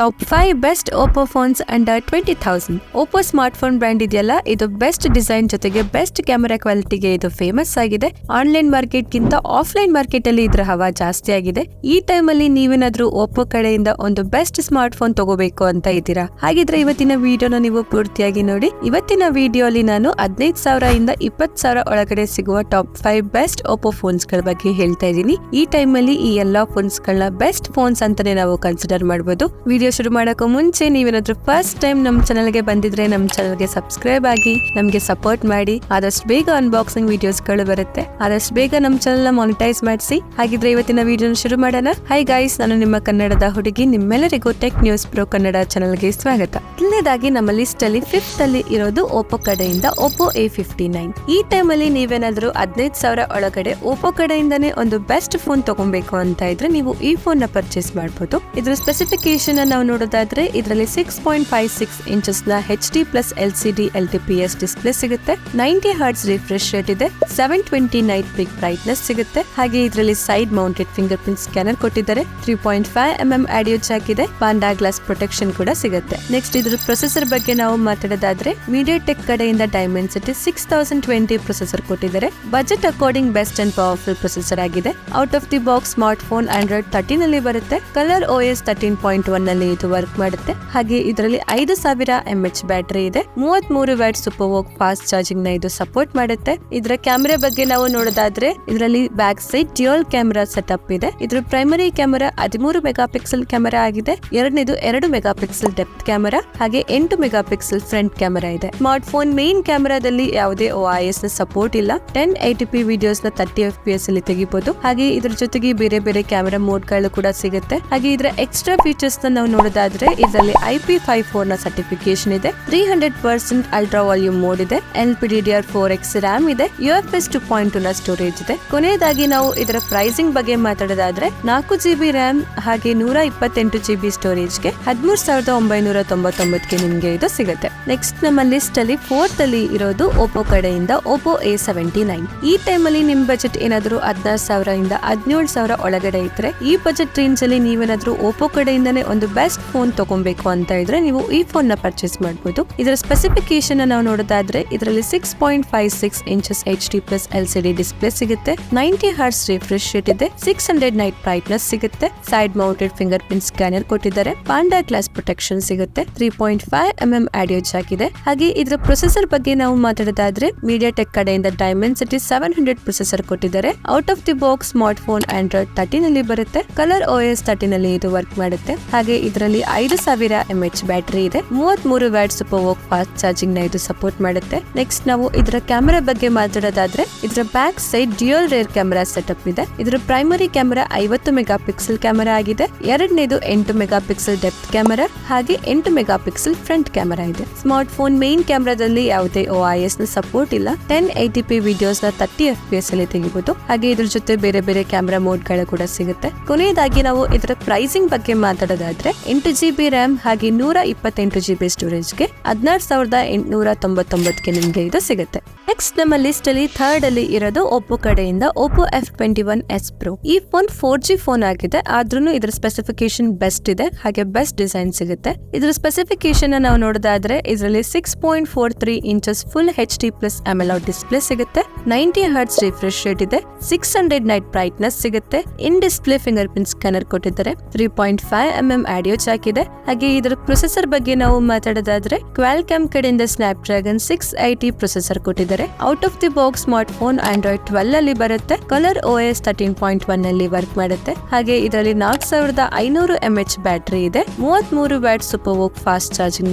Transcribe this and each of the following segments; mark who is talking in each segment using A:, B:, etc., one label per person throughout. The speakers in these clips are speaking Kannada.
A: Top 5 best Oppo phones under 20,000. Oppo smart phone brand ಇದೆಯಲ್ಲ, ಇದು ಬೆಸ್ಟ್ ಡಿಸೈನ್ ಜೊತೆಗೆ ಬೆಸ್ಟ್ ಕ್ಯಾಮೆರಾ ಕ್ವಾಲಿಟಿಗೆ ಇದು ಫೇಮಸ್ ಆಗಿದೆ. ಆನ್ಲೈನ್ ಮಾರ್ಕೆಟ್ ಗಿಂತ ಆಫ್ಲೈನ್ ಮಾರ್ಕೆಟ್ ಅಲ್ಲಿ ಇದರ ಹವಾ ಜಾಸ್ತಿ ಆಗಿದೆ. ಈ ಟೈಮ್ ಅಲ್ಲಿ ನೀವೇನಾದ್ರೂ ಓಪೋ ಕಡೆಯಿಂದ ಒಂದು ಬೆಸ್ಟ್ ಸ್ಮಾರ್ಟ್ ಫೋನ್ ತಗೋಬೇಕು ಅಂತ ಇದ್ದೀರಾ? ಹಾಗಿದ್ರೆ ಇವತ್ತಿನ ವಿಡಿಯೋನ ನೀವು ಪೂರ್ತಿಯಾಗಿ ನೋಡಿ. ಇವತ್ತಿನ ವಿಡಿಯೋಲಿ ನಾನು 15,000 ಇಂದ 20,000 ಒಳಗಡೆ ಸಿಗುವ ಟಾಪ್ 5 ಬೆಸ್ಟ್ ಓಪೋ ಫೋನ್ಸ್ ಗಳ ಬಗ್ಗೆ ಹೇಳ್ತಾ ಇದ್ದೀನಿ. ಈ ಟೈಮ್ ಅಲ್ಲಿ ಈ ಎಲ್ಲಾ ಫೋನ್ಸ್ ಗಳನ್ನ ಬೆಸ್ಟ್ ಫೋನ್ಸ್ ಅಂತಾನೆ ನಾವು ಕನ್ಸಿಡರ್ ಮಾಡಬಹುದು. ವಿಡಿಯೋ ಶುರು ಮಾಡಕ್ಕೂ ಮುಂಚೆ ನೀವೇನಾದ್ರೂ ಫಸ್ಟ್ ಟೈಮ್ ನಮ್ಮ ಚಾನಲ್ಗೆ ಬಂದಿದ್ರೆ ನಮ್ಮ ಚಾನಲ್ಗೆ ಸಬ್ಸ್ಕ್ರೈಬ್ ಆಗಿ ನಮ್ಗೆ ಸಪೋರ್ಟ್ ಮಾಡಿ. ಆದಷ್ಟು ಬೇಗ ಅನ್ಬಾಕ್ಸಿಂಗ್ ವಿಡಿಯೋಸ್ ಗಳು ಬರುತ್ತೆ. ಆದಷ್ಟು ಬೇಗ ನಮ್ಮ ಚಾನಲ್ ಮಾನಿಟೈಸ್ ಮಾಡಿಸಿ. ಹಾಗಿದ್ರೆ ಇವತ್ತಿನ ವಿಡಿಯೋನ ಶುರು ಮಾಡೋಣ. ಹೈ ಗೈಸ್, ನಾನು ನಿಮ್ಮ ಕನ್ನಡದ ಹುಡುಗಿ. ನಿಮ್ಮೆಲ್ಲರಿಗೂ ಟೆಕ್ ನ್ಯೂಸ್ ಪ್ರೋ ಕನ್ನಡ ಚಾನಲ್ಗೆ ಸ್ವಾಗತ. ಮೊದಲನೇದಾಗಿ ನಮ್ಮ ಲಿಸ್ಟ್ ಅಲ್ಲಿ 5th ಅಲ್ಲಿ ಇರೋದು ಓಪೋ ಕಡೆಯಿಂದ ಓಪೋ A59. ಈ ಟೈಮ್ ಅಲ್ಲಿ ನೀವೇನಾದ್ರೂ 15,000 ಒಳಗಡೆ ಓಪೋ ಕಡೆಯಿಂದಾನೇ ಒಂದು ಬೆಸ್ಟ್ ಫೋನ್ ತಗೊಬೇಕು ಅಂತ ಇದ್ರೆ ನೀವು ಈ ಫೋನ್ ನ ಪರ್ಚೇಸ್ ಮಾಡಬಹುದು. ಇದ್ರ ಸ್ಪೆಸಿಫಿಕೇಶನ್ ನಾವು ನೋಡೋದಾದ್ರೆ ಇದರಲ್ಲಿ 6.56 ಇಂಚಸ್ ನ HD+ LCD LTPS ಡಿಸ್ಪ್ಲೇ ಸಿಗುತ್ತೆ. 90 Hz ರಿಫ್ರೆಶ್ ರೇಟ್ ಇದೆ. 720 ನೈಟ್ ಪೀಕ್ ಬ್ರೈಟ್ನೆಸ್ ಸಿಗುತ್ತೆ. ಹಾಗೆ ಇದರಲ್ಲಿ side mounted fingerprint scanner ಕೊಟ್ಟಿದ್ದಾರೆ. 3.5mm ಆಡಿಯೋ ಜಾಕ್ ಇದೆ. ಪಾಂಡಾ ಗ್ಲಾಸ್ ಪ್ರೊಟೆಕ್ಷನ್ ಕೂಡ ಸಿಗುತ್ತೆ. ನೆಕ್ಸ್ಟ್ ಇದ್ರ ಪ್ರೊಸೆಸರ್ ಬಗ್ಗೆ ನಾವು ಮಾತಾಡೋದಾದ್ರೆ MediaTek ಕಡೆಯಿಂದ Dimensity 6020 ಪ್ರೊಸೆಸರ್ ಕೊಟ್ಟಿದ್ದಾರೆ. Budget according best and powerful processor ಆಗಿದೆ. Out of the box smartphone Android 13 ಅಲ್ಲಿ ಬರುತ್ತೆ. ಕಲರ್ OS 13.1 ನಲ್ಲಿ ಇದು ವರ್ಕ್ ಮಾಡುತ್ತೆ. ಹಾಗೆ ಇದರಲ್ಲಿ 5000 mAh ಬ್ಯಾಟರಿ ಇದೆ. 33 watt super VOOC fast charging ನ ಇದು ಸಪೋರ್ಟ್ ಮಾಡುತ್ತೆ. ಇದರ ಕ್ಯಾಮೆರಾ ಬಗ್ಗೆ ನಾವು ನೋಡೋದಾದ್ರೆ ಇದರಲ್ಲಿ back side dual camera setup ಇದೆ. ಇದರ primary camera 13 mega pixel camera ಆಗಿದೆ. ಎರಡನೇದು 2 ಮೆಗಾ ಪಿಕ್ಸೆಲ್ ಡೆಪ್ತ್ ಕ್ಯಾಮೆರಾ ಹಾಗೆ 8 ಮೆಗಾ ಪಿಕ್ಸೆಲ್ ಫ್ರಂಟ್ ಕ್ಯಾಮೆರಾ ಇದೆ. ಸ್ಮಾರ್ಟ್ ಫೋನ್ ಮೇನ್ ಕ್ಯಾಮೆರಾದಲ್ಲಿ ಯಾವುದೇ OIS ನ ಸಪೋರ್ಟ್ ಇಲ್ಲ. 1080p ವಿಡಿಯೋಸ್ ನ 30 FPS ಅಲ್ಲಿ ತೆಗಿಬಹುದು. ಹಾಗೆ ಇದರ ಜೊತೆಗೆ ಬೇರೆ ಬೇರೆ ಕ್ಯಾಮೆರಾ ಮೋಡ್ ಗಳು ಕೂಡ ಸಿಗುತ್ತೆ. ಹಾಗೆ ಇದರ ಎಕ್ಸ್ಟ್ರಾ ಫೀಚರ್ಸ್ ನಾವು ನೋಡೋದಾದ್ರೆ ಇದರಲ್ಲಿ IP54 ನ ಸರ್ಟಿಫಿಕೇಶನ್ ಇದೆ. 300% ಅಲ್ಟ್ರಾ ವಾಲ್ಯೂಮ್ ಮೋಡ್ ಇದೆ. LPDDR4X RAM ಇದೆ. UFS 2.2 ನ ಸ್ಟೋರೇಜ್ ಇದೆ. ಕೊನೆಯದಾಗಿ ನಾವು ಇದರ ಪ್ರೈಸಿಂಗ್ ಬಗ್ಗೆ ಮಾತಾಡೋದಾದ್ರೆ 4GB RAM ಹಾಗೆ 128GB ಸ್ಟೋರೇಜ್ ಗೆ 13,999 ಗೆ ನಿಮ್ಗೆ ಇದು ಸಿಗುತ್ತೆ. ನೆಕ್ಸ್ಟ್ ನಮ್ಮ ಲಿಸ್ಟ್ ಅಲ್ಲಿ 4th ಅಲ್ಲಿ ಇರೋದು ಓಪೋ ಕಡೆಯಿಂದ ಓಪೋ A79. ಈ ಟೈಮ್ ಅಲ್ಲಿ ನಿಮ್ ಬಜೆಟ್ ಏನಾದ್ರೂ 16,000 ಇಂದ 17,000 ಒಳಗಡೆ ಇದ್ರೆ ಈ ಬಜೆಟ್ ರೇಂಜ್ ಅಲ್ಲಿ ನೀವೇನಾದ್ರೂ ಓಪೋ ಕಡೆಯಿಂದಾನೇ ಒಂದು ಬೆಸ್ಟ್ ಫೋನ್ ತಗೊಬೇಕು ಅಂತ ಇದ್ರೆ ನೀವು ಈ ಫೋನ್ ನ ಪರ್ಚೇಸ್ ಮಾಡಬಹುದು. ಇದರ ಸ್ಪೆಸಿಫಿಕೇಶನ್ ನಾವು ನೋಡೋದಾದ್ರೆ ಇದರಲ್ಲಿ 6.56 ಇಂಚಸ್ HD+ LCD ಡಿಸ್ಪ್ಲೇ ಸಿಗುತ್ತೆ. 90 Hz ರಿಫ್ರೆಶ್ ರೇಟ್ ಇದೆ. 600 ನೈಟ್ ಬ್ರೈಟ್ನೆಸ್ ಸಿಗುತ್ತೆ. Side mounted fingerprint scanner ಕೊಟ್ಟಿದ್ದಾರೆ. ಪಾಂಡಾ ಗ್ಲಾಸ್ ಪ್ರೊಟೆಕ್ಷನ್ ಸಿಗುತ್ತೆ. 3.5mm ಆಡಿಯೋ ಜಾಕ್ ಇದೆ. ಹಾಗೆ ಇದರ ಪ್ರೊಸೆಸರ್ ಬಗ್ಗೆ ನಾವು ಮಾತಾಡೋದಾದ್ರೆ MediaTek ಕಡೆಯಿಂದ Dimensity 700 ಪ್ರೊಸೆಸರ್ ಕೊಟ್ಟಿದ್ದಾರೆ. Out of the box smartphone Android 13 ಅಲ್ಲಿ ಬರುತ್ತೆ. ಕಲರ್ OS 13 ಅಲ್ಲಿ ಇದು ವರ್ಕ್ ಮಾಡುತ್ತೆ. ಹಾಗೆ ಇದರಲ್ಲಿ 5000 mAh ಬ್ಯಾಟರಿ ಇದೆ. 33 watt super VOOC fast charging ನ ಇದು ಸಪೋರ್ಟ್ ಮಾಡುತ್ತೆ. ನೆಕ್ಸ್ಟ್ ನಾವು ಇದರ ಕ್ಯಾಮೆರಾ ಬಗ್ಗೆ ಮಾತಾಡೋದಾದ್ರೆ ಇದರ back side dual rear camera setup ಇದೆ. ಇದರ primary camera 50 megapixel camera ಆಗಿದೆ. ಎರಡನೇದು 8 ಮೆಗಾ ಪಿಕ್ಸೆಲ್ ಡೆಪ್ತ್ ಕ್ಯಾಮೆರಾ ಹಾಗೆ 8 ಮೆಗಾ ಪಿಕ್ಸೆಲ್ ಫ್ರಂಟ್ ಕ್ಯಾಮೆರಾ ಇದೆ. ಸ್ಮಾರ್ಟ್ ಫೋನ್ ಮೇನ್ ಕ್ಯಾಮೆರಾದಲ್ಲಿ ಯಾವುದೇ OIS ನ ಸಪೋರ್ಟ್ ಇಲ್ಲ. 1080p ವಿಡಿಯೋಸ್ ನ 30 FPS ಅಲ್ಲಿ ತೆಗಿಬಹುದು. ಹಾಗೆ ಇದ್ರ ಜೊತೆ ಬೇರೆ ಬೇರೆ ಕ್ಯಾಮೆರಾ ಮೋಡ್ ಗಳು ಕೂಡ ಸಿಗುತ್ತೆ. ಕೊನೆಯದಾಗಿ ನಾವು ಇದರ ಪ್ರೈಸಿಂಗ್ ಬಗ್ಗೆ ಮಾತಾಡೋದಾದ್ರೆ 8GB RAM ಹಾಗೆ 128GB ಸ್ಟೋರೇಜ್ ಗೆ 16,899 ಗೆ ನಿಮ್ಗೆ ಇದು ಸಿಗುತ್ತೆ. ನೆಕ್ಸ್ಟ್ ನಮ್ಮ ಲಿಸ್ಟ್ ಅಲ್ಲಿ 3rd ಅಲ್ಲಿ ಇರೋದು ಓಪೋ ಕಡೆಯಿಂದ ಓಪೋ F21s Pro. ಈ ಫೋನ್ 4G ಫೋನ್ ಆಗಿದೆ. ಆದ್ರೂ ಇದರ ಸ್ಪೆಸಿಫಿಕೇಶನ್ ಬೆಸ್ಟ್ ಇದೆ. ಹಾಗೆ ಬೆಸ್ಟ್ ಡಿಸೈನ್ ಸಿಗುತ್ತೆ. ಇದರ ಸ್ಪೆಸಿಫಿಕೇಶನ್ ನಾವು ನೋಡೋದಾದ್ರೆ ಇದರಲ್ಲಿ 6.43 inches full HD+ AMOLED display ಸಿಗುತ್ತೆ. 90 Hz ರಿಫ್ರೆಶ್ ರೇಟ್ ಇದೆ. 600 ನೈಟ್ ಬ್ರೈಟ್ನೆಸ್ ಸಿಗುತ್ತೆ. ಇನ್ ಡಿಸ್ಪ್ಲೇ ಫಿಂಗರ್ ಪ್ರಿಂಟ್ ಸ್ಕ್ಯಾನರ್ ಕೊಟ್ಟಿದ್ದಾರೆ. 3.5mm ಆಡಿಯೋ ಜಾಕ್ ಇದೆ. ಹಾಗೆ ಇದರ ಪ್ರೊಸೆಸರ್ ಬಗ್ಗೆ ನಾವು ಮಾತಾಡೋದಾದ್ರೆ Qualcomm ಕಡೆಯಿಂದ Snapdragon 680 ಪ್ರೊಸೆಸರ್ ಕೊಟ್ಟಿದ್ದಾರೆ. Out of the box smartphone Android 12 ಅಲ್ಲಿ ಬರುತ್ತೆ. ಕಲರ್ OS 13.1 ನಲ್ಲಿ ವರ್ಕ್ ಮಾಡುತ್ತೆ. ಹಾಗೆ ಇದರಲ್ಲಿ 4500 mAh ಬ್ಯಾಟರಿ ಇದೆ. 33 watt super VOOC fast charging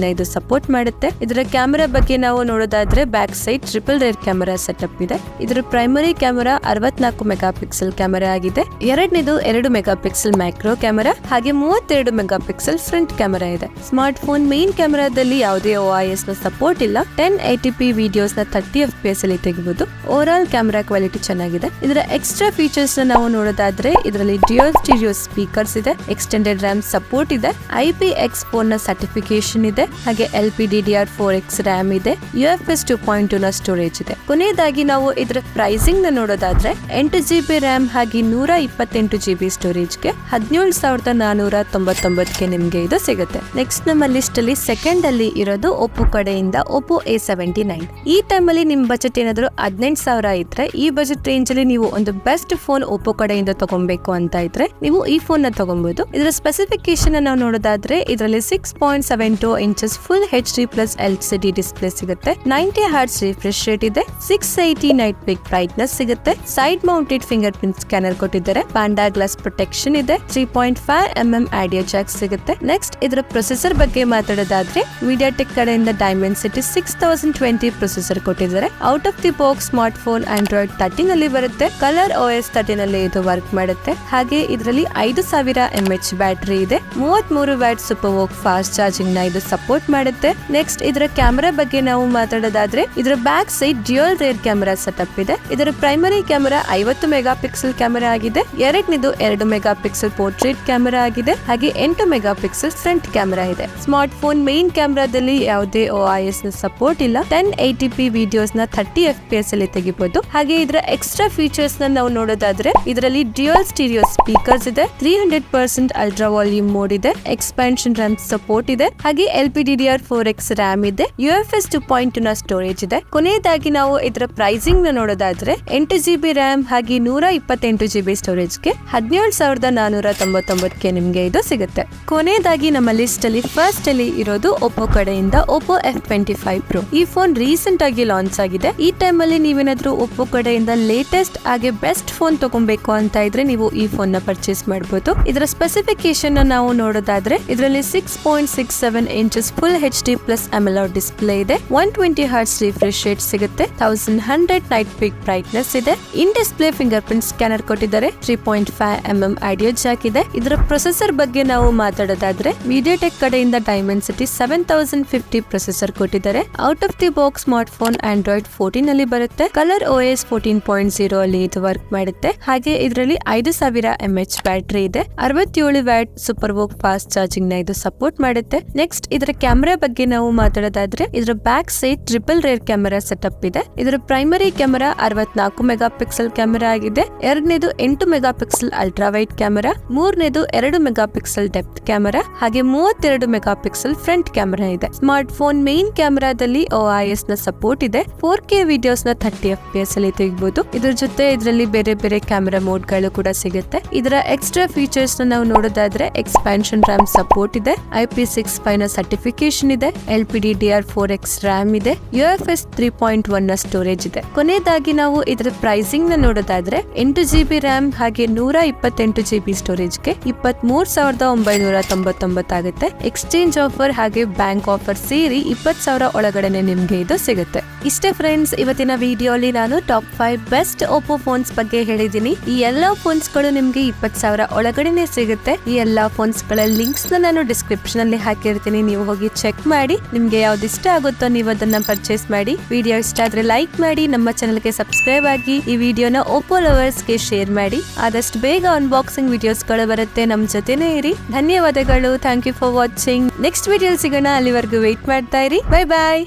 A: ನ ಇದು ಸಪೋರ್ಟ್ ಮಾಡುತ್ತೆ. ಇದರ ಕ್ಯಾಮೆರಾ ಬಗ್ಗೆ ನಾವು ನೋಡೋದಾದ್ರೆ back side triple rear camera setup ಇದೆ. ಇದರ primary camera 64 megapixel camera ಆಗಿದೆ. ಎರಡನೇದು 2 ಮೆಗಾ ಪಿಕ್ಸೆಲ್ ಮ್ಯಾಕ್ರೋ ಕ್ಯಾಮೆರಾ ಹಾಗೆ 32 ಮೆಗಾ ಪಿಕ್ಸೆಲ್ ಫ್ರಂಟ್ ಕ್ಯಾಮೆರಾ ಇದೆ. ಸ್ಮಾರ್ಟ್ ಫೋನ್ ಮೇನ್ ಕ್ಯಾಮೆರಾದಲ್ಲಿ ಯಾವುದೇ OIS ನ ಸಪೋರ್ಟ್ ಇಲ್ಲ. 1080p ವಿಡಿಯೋಸ್ ನ 30 FPS ಅಲ್ಲಿ ತೆಗಿಬಹುದು. ಓವರ್ ಆಲ್ ಕ್ಯಾಮೆರಾ ಕ್ವಾಲಿಟಿ ಚೆನ್ನಾಗಿದೆ. ಇದರ ಎಕ್ಸ್ಟ್ರಾ ಫೀಚರ್ಸ್ ನಾವು ನೋಡೋದಾದ್ರೆ ಇದರಲ್ಲಿ ಡ್ಯುಯಲ್ ಸ್ಟೀರಿಯೋ ಸ್ಪೀಕರ್ಸ್ ಇದೆ. ಎಕ್ಸ್ಟೆಂಡೆಡ್ RAM ಸಪೋರ್ಟ್ ಇದೆ. IPX4 ನ ಸರ್ಟಿಫಿಕೇಶನ್ ಇದೆ. ಹಾಗೆ LPDDR4X RAM ಇದೆ. UFS 2.2 ನ ಸ್ಟೋರೇಜ್ ಇದೆ. ಕೊನೆಯದಾಗಿ ನಾವು ಇದರ ಪ್ರೈಸಿಂಗ್ ನ ನೋಡೋದಾದ್ರೆ 8GB RAM ಹಾಗೆ 128GB ಸ್ಟೋರೇಜ್ ಗೆ 17,499 19,990ಕ್ಕೆ ನಿಮ್ಗೆ ಇದು ಸಿಗುತ್ತೆ. ನೆಕ್ಸ್ಟ್ ನಮ್ಮ ಲಿಸ್ಟ್ ಅಲ್ಲಿ ಸೆಕೆಂಡ್ ಅಲ್ಲಿ ಇರೋದು ಒಪ್ಪೋ ಕಡೆಯಿಂದ ಒಪ್ಪೋ A79. ಈ ಟೈಮ್ ಅಲ್ಲಿ ನಿಮ್ ಬಜೆಟ್ ಏನಾದ್ರು 18,000 ಇದ್ರೆ ಈ ಬಜೆಟ್ ರೇಂಜ್ ಅಲ್ಲಿ ನೀವು ಒಂದು ಬೆಸ್ಟ್ ಫೋನ್ ಒಪ್ಪೋ ಕಡೆಯಿಂದ ತಗೊಬೇಕು ಅಂತ ಇದ್ರೆ ನೀವು ಈ ಫೋನ್ ನ ತಗೊಬಹುದು. ಇದರ ಸ್ಪೆಸಿಫಿಕೇಶನ್ ನಾವು ನೋಡೋದಾದ್ರೆ ಇದರಲ್ಲಿ 6.72 inches full HD plus LCD display ಸಿಗುತ್ತೆ. 90 ಹರ್ಟ್ಸ್ ರಿಫ್ರೆಶ್ ರೇಟ್ ಇದೆ. 680 ನೈಟ್ ಪಿಕ್ ಬ್ರೈಟ್ನೆಸ್ ಸಿಗುತ್ತೆ. Side mounted fingerprint scanner ಕೊಟ್ಟಿದ್ದಾರೆ. ಪ್ಯಾಂಡಾ ಗ್ಲಾಸ್ ಪ್ರೊಟೆಕ್ಷನ್ ಇದೆ. 3.5mm ಆಡಿಯೋ ಜಾಕ್ ಸಿಗುತ್ತೆ. ನೆಕ್ಸ್ಟ್ ಇದರ ಪ್ರೊಸೆಸರ್ ಬಗ್ಗೆ ಮಾತಾಡೋದಾದ್ರೆ MediaTek ಕಡೆಯಿಂದ Dimensity 6020 ಪ್ರೊಸೆಸರ್ ಕೊಟ್ಟಿದ್ದಾರೆ. Out of the box smartphone Android 13 ಅಲ್ಲಿ ಬರುತ್ತೆ. ಕಲರ್ OS 13 ಅಲ್ಲಿ ಇದು ವರ್ಕ್ ಮಾಡುತ್ತೆ. ಹಾಗೆ ಇದರಲ್ಲಿ 5000 mAh ಬ್ಯಾಟರಿ ಇದೆ. 33 watt super VOOC fast charging ನ ಇದು ಸಪೋರ್ಟ್ ಮಾಡುತ್ತೆ. ನೆಕ್ಸ್ಟ್ ಇದರ ಕ್ಯಾಮೆರಾ ಬಗ್ಗೆ ನಾವು ಮಾತಾಡೋದಾದ್ರೆ ಇದರ back side dual rear camera setup ಇದೆ. ಇದರ primary camera 50 megapixel camera ಆಗಿದೆ. ಎರಡನೇದು 2 ಮೆಗಾ ಪಿಕ್ಸೆಲ್ ಪೋರ್ಟ್ರೇಟ್ ಕ್ಯಾಮೆರಾ ಆಗಿದೆ. ಹಾಗೆ 8 ಮೆಗಾ ಪಿಕ್ಸೆಲ್ ಫ್ರಂಟ್ ಕ್ಯಾಮೆರಾ ಇದೆ. ಸ್ಮಾರ್ಟ್ ಫೋನ್ ಮೇನ್ ಕ್ಯಾಮೆರಾದಲ್ಲಿ ಯಾವುದೇ OIS ನ ಸಪೋರ್ಟ್ ಇಲ್ಲ. 1080p ವಿಡಿಯೋಸ್ ನ 30 FPS ಅಲ್ಲಿ ತೆಗಿಬಹುದು. ಹಾಗೆ ಇದರ ಎಕ್ಸ್ಟ್ರಾ ಫೀಚರ್ಸ್ ನ ನಾವು ನೋಡೋದಾದ್ರೆ ಇದರಲ್ಲಿ ಡ್ಯುಯಲ್ ಸ್ಟೀರಿಯೋ ಸ್ಪೀಕರ್ಸ್ ಇದೆ. 300% ಅಲ್ಟ್ರಾ ವಾಲ್ಯೂಮ್ ಮೋಡ್ ಇದೆ. ಎಕ್ಸ್ಪಾನ್ಷನ್ RAM ಸಪೋರ್ಟ್ ಇದೆ. ಹಾಗೆ LPDDR4X RAM ಇದೆ. UFS 2.2 ನ ಸ್ಟೋರೇಜ್ ಇದೆ. ಕೊನೆಯದಾಗಿ ನಾವು ಇದರ ಪ್ರೈಸಿಂಗ್ ನ ನೋಡೋದಾದ್ರೆ 8GB RAM ಹಾಗೆ 128GB ಸ್ಟೋರೇಜ್ ಗೆ 17,499ಕ್ಕೆ ನಿಮ್ಗೆ ಇದು ಸಿಗುತ್ತೆ. ಕೊನೆಯದಾಗಿ ನಮ್ಮ ಲಿಸ್ಟ್ ಅಲ್ಲಿ ಫಸ್ಟ್ ಅಲ್ಲಿ ಇರೋದು ಒಪ್ಪೋ ಕಡೆಯಿಂದ ಒಪ್ಪೋ F25 Pro. ಈ ಫೋನ್ ರೀಸೆಂಟ್ ಆಗಿ ಲಾಂಚ್ ಆಗಿದೆ. ಈ ಟೈಮ್ ಅಲ್ಲಿ ನೀವೇನಾದ್ರೂ ಒಪ್ಪೋ ಕಡೆಯಿಂದ ಲೇಟೆಸ್ಟ್ ಹಾಗೆ ಬೆಸ್ಟ್ ಫೋನ್ ತಗೊಬೇಕು ಅಂತ ಇದ್ರೆ ನೀವು ಈ ಫೋನ್ ನ ಪರ್ಚೇಸ್ ಮಾಡಬಹುದು. ಇದರ ಸ್ಪೆಸಿಫಿಕೇಶನ್ ನಾವು ನೋಡೋದಾದ್ರೆ ಇದರಲ್ಲಿ 6.67 inches full HD plus AMOLED display ಇದೆ. 120 ಹರ್ಟ್ಸ್ ರಿಫ್ರೆಶ್ ರೇಟ್ ಸಿಗುತ್ತೆ. 1100 ನೈಟ್ ಪಿಕ್ ಬ್ರೈಟ್ನೆಸ್ ಇದೆ. ಇನ್ ಡಿಸ್ಪ್ಲೇ ಫಿಂಗರ್ ಪ್ರಿಂಟ್ ಸ್ಕ್ಯಾನರ್ ಕೊಟ್ಟಿದ್ದಾರೆ. 3.5mm ಆಡಿಯೋ ಜಾಕ್ ಇದೆ. ಇದರ ಪ್ರೊಸೆಸರ್ ಬಗ್ಗೆ ನಾವು ಮಾತಾಡೋದಾದ್ರೆ MediaTek ಕಡೆಯಿಂದ Dimensity 7050 ಪ್ರೊಸೆಸರ್ ಕೊಟ್ಟಿದ್ದಾರೆ. Out of the box smartphone Android 14 ಅಲ್ಲಿ ಬರುತ್ತೆ. ಕಲರ್ OS 14.0 ಅಲ್ಲಿ ಇದು ವರ್ಕ್ ಮಾಡುತ್ತೆ. ಹಾಗೆ ಇದರಲ್ಲಿ 5000 mAh ಬ್ಯಾಟರಿ ಇದೆ. 67 watt super VOOC fast charging ನ ಇದು ಸಪೋರ್ಟ್ ಮಾಡುತ್ತೆ. ನೆಕ್ಸ್ಟ್ ಇದರ ಕ್ಯಾಮೆರಾ ಬಗ್ಗೆ ನಾವು ಮಾತಾಡೋದಾದ್ರೆ ಇದರ back side triple rear camera setup ಇದೆ. ಇದರ primary camera 64 megapixel camera ಆಗಿದೆ. ಎರಡನೇದು 8 megapixel ultra wide camera. ಮೂರನೇದು 2 ಮೆಗಾ ಪಿಕ್ಸೆಲ್ ಡೆಪ್ತ್ ಕ್ಯಾಮೆರಾ. ಹಾಗೆ 32 ಮೆಗಾ ಪಿಕ್ಸೆಲ್ ಫ್ರಂಟ್ ಕ್ಯಾಮೆರಾ ಇದೆ. ಸ್ಮಾರ್ಟ್ ಫೋನ್ ಮೇನ್ ಕ್ಯಾಮೆರಾದಲ್ಲಿ OIS ನ ಸಪೋರ್ಟ್ ಇದೆ. 4K ವಿಡಿಯೋಸ್ ನ 30 FPS ಅಲ್ಲಿ ತೆಗಿಬಹುದು. ಇದ್ರ ಜೊತೆ ಇದರಲ್ಲಿ ಬೇರೆ ಬೇರೆ ಕ್ಯಾಮೆರಾ ಮೋಡ್ ಗಳು ಕೂಡ ಸಿಗುತ್ತೆ. ಇದರ ಎಕ್ಸ್ಟ್ರಾ ಫೀಚರ್ಸ್ ನ ನಾವು ನೋಡೋದಾದ್ರೆ ಎಕ್ಸ್ಪಾನ್ಷನ್ RAM ಸಪೋರ್ಟ್ ಇದೆ. IP65 ನ ಸರ್ಟಿಫಿಕೇಶನ್ ಇದೆ. LPDDR4X RAM ಇದೆ. UFS 3.1 ನ ಸ್ಟೋರೇಜ್ ಇದೆ. ಕೊನೆಯದಾಗಿ ನಾವು ಇದರ ಪ್ರೈಸಿಂಗ್ ನ ನೋಡೋದಾದ್ರೆ 8GB RAM ಹಾಗೆ 128GB ಸ್ಟೋರೇಜ್ ಗೆ 23,999 ಆಗುತ್ತೆ. ಎಕ್ಸ್ಚೇಂಜ್ ಆಫರ್ ಹಾಗೆ ಬ್ಯಾಂಕ್ ಆಫರ್ ಸೇರಿ 20,000 ಒಳಗಡೆನೆ ನಿಮ್ಗೆ ಇದು ಸಿಗುತ್ತೆ. ಇಷ್ಟೇ ಫ್ರೆಂಡ್ಸ್, ಇವತ್ತಿನ ವಿಡಿಯೋಲಿ ನಾನು ಟಾಪ್ 5 ಬೆಸ್ಟ್ ಒಪ್ಪೋ ಫೋನ್ಸ್ ಬಗ್ಗೆ ಹೇಳಿದೀನಿ. ಈ ಎಲ್ಲಾ ಫೋನ್ಸ್ ಗಳು ನಿಮ್ಗೆ 20,000 ಒಳಗಡೆನೆ ಸಿಗುತ್ತೆ. ಈ ಎಲ್ಲಾ ಫೋನ್ಸ್ ಗಳ ಲಿಂಕ್ಸ್ ನ ನಾನು ಡಿಸ್ಕ್ರಿಪ್ಷನ್ ಅಲ್ಲಿ ಹಾಕಿರ್ತೀನಿ. ನೀವು ಹೋಗಿ ಚೆಕ್ ಮಾಡಿ. ನಿಮ್ಗೆ ಯಾವ್ದು ಇಷ್ಟ ಆಗುತ್ತೋ ನೀವು ಅದನ್ನ ಪರ್ಚೇಸ್ ಮಾಡಿ. ವಿಡಿಯೋ ಇಷ್ಟ ಆದ್ರೆ ಲೈಕ್ ಮಾಡಿ. ನಮ್ಮ ಚಾನಲ್ ಗೆ ಸಬ್ಸ್ಕ್ರೈಬ್ ಆಗಿ. ಈ ವಿಡಿಯೋನ ಒಪ್ಪೋ ಲವರ್ಸ್ ಗೆ ಶೇರ್ ಮಾಡಿ. ಆದಷ್ಟು ಬೇಗ ಅನ್ಬಾಕ್ಸಿಂಗ್ ವಿಡಿಯೋಸ್ ಗಳು ಬರುತ್ತೆ. ನಮ್ ಜೊತೆನೇ ಇರಿ. ಧನ್ಯವಾದಗಳು. Thank you for watching. Next video ಸಿಗೋಣ. ಅಲ್ಲಿವರೆಗೂ ವೇಟ್ ಮಾಡ್ತಾ ಇರಿ. ಬೈ ಬಾಯ್.